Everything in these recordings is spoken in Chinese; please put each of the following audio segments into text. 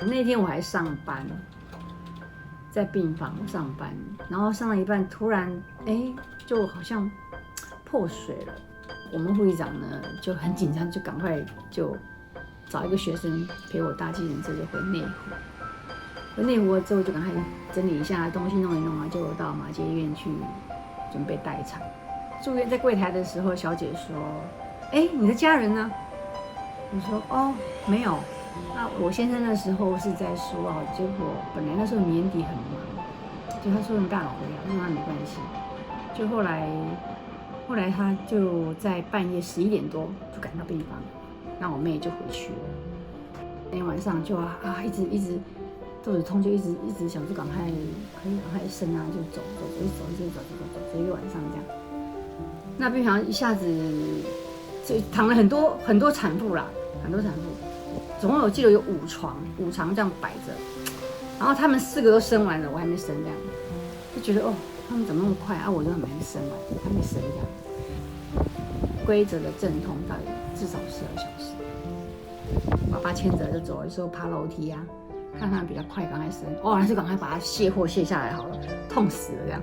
那天我还上班，在病房上班，然后上了一半，突然就好像破水了。我们护理长呢就很紧张，就赶快就找一个学生陪我搭计程车就回内湖。回内湖之后就赶快整理一下东西，弄一弄啊，就到马偕医院去准备待产。住院在柜台的时候，小姐说：“你的家人呢？”我说：“哦，没有。那我先生那时候是在说结果本来那时候年底很忙，就他说你大老了呀，那没关系。就后来他就在半夜11点多就赶到病房，那我妹就回去了。那天晚上就一直肚子痛，就一直想说赶快生啊，就走，一个晚上这样。那病房一下子就躺了很多产妇啦，很多产妇。总共我记得有5床这样摆着，然后他们4个都生完了，我还没生这样，就觉得他们怎么那么快啊？我就还没生完，还没生这样。规则的阵痛到底至少12小时。爸爸牵着就走，有时候爬楼梯啊，看看比较快，赶快生，还是赶快把它卸货卸下来好了，痛死了这样。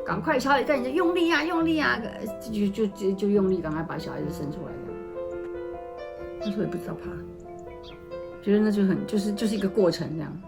赶快小孩在你就用力啊，就用力，赶快把小孩子生出来这样。那时候也不知道怕，觉得那就就是一个过程这样。